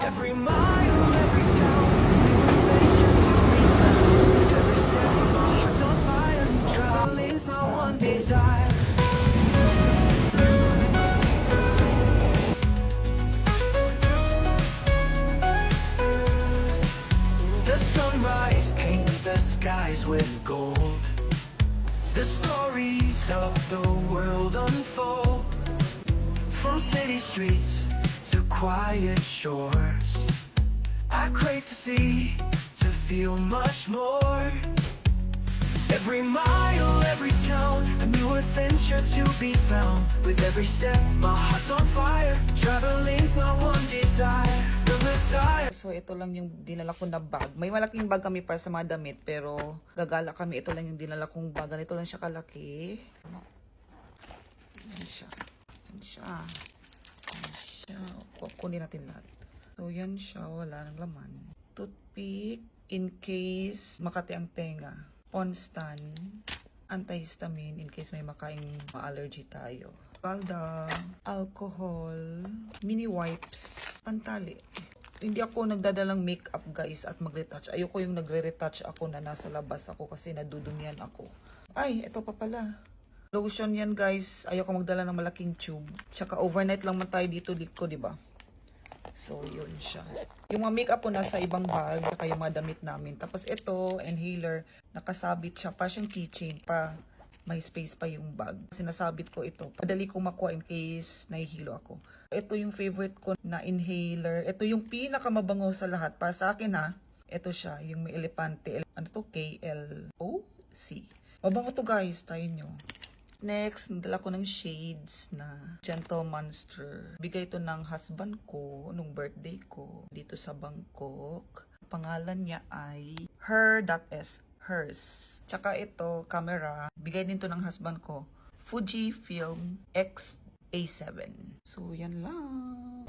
Every mile, every town, new adventure to be found. With every step, my heart's on fire. Traveling's my one desire. The sunrise paints the skies with gold. The stories of the world unfold. From city streets to quiet shores, I crave to see, to feel much more. Every mile, every town, a new adventure to be found. With every step, my heart's on fire. Traveling's my one desire, the Messiah. So ito lang yung dinala ko na bag. May malaking bag kami para sa mga damit, pero gagala kami. Ito lang yung dinala kong bag. Ganito lang siya kalaki. Yan siya. Yan siya. Yan siya. Kunin natin lahat. So yan siya. Wala nang laman. Toothpick in case makati ang tenga. Ponstan. Antihistamine in case may makaing allergy tayo. Balda. Alcohol. Mini wipes. Pantali. Hindi ako nagdadalang makeup guys at magretouch. Ayoko yung nagre-retouch ako na nasa labas ako kasi nadudumian ako. Ay, ito pa pala. Lotion yan guys. Ayoko magdala ng malaking tube. Tsaka overnight lang man tayo dito di ba? So, yun siya. Yung mga makeup ko nasa ibang bag, saka yung mga damit namin. Tapos ito, inhaler, nakasabit siya. Pa siyang keychain pa. May space pa yung bag. Sinasabit ko ito. Padali ko makuha in case nahihilo ako. Ito yung favorite ko na inhaler. Ito yung pinakamabango sa lahat. Para sa akin ha, ito siya. Yung may elepante. Ano to? KLOC. Mabango to guys. Tayo nyo. Next, nadala ko ng shades na Gentle Monster. Bigay ito ng husband ko nung birthday ko dito sa Bangkok. Pangalan niya ay her.s. Hers. Tsaka ito, camera. Bigay din to ng husband ko. Fujifilm X-A7. So, yan lang.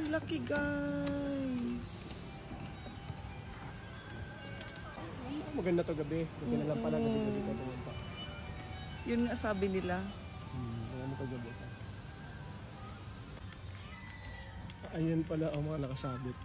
laki guys. Maganda to gabi. Buti na lang pala gabi-gabi ka pumunta. Yun nga sabi nila. Maganda to gabi. Ayun pala ang mga nakasabit.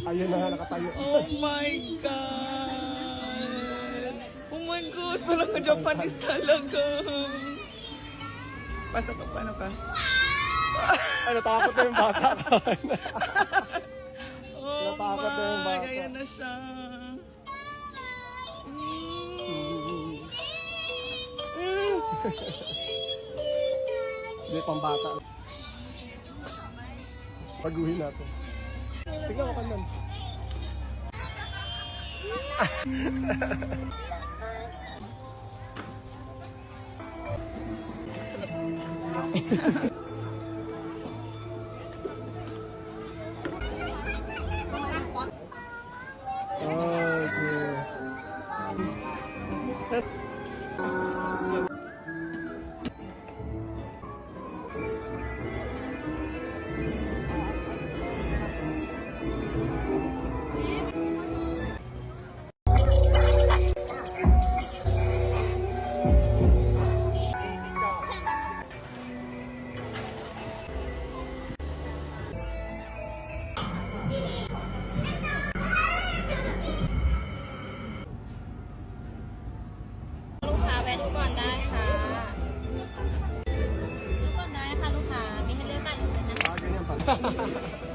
Ayun na nga nakatayo. Oh my God! Oh my God! Parang ka-Japanese talaga. Pasok ka, paano ka? Ay, natakot na yung bata ko. Oh Natakot na yung my! bata. Ayan na siya. Hindi, pambata. Paguhin natin. Tingnan ko kanan. Okay.ลูกค้าแวะดูก่อนได้ค่ะดูก่อนได้ค่ะลูกค้า มีให้เลือกได้อยู่เลยนะคะ Ah, ganyan pala.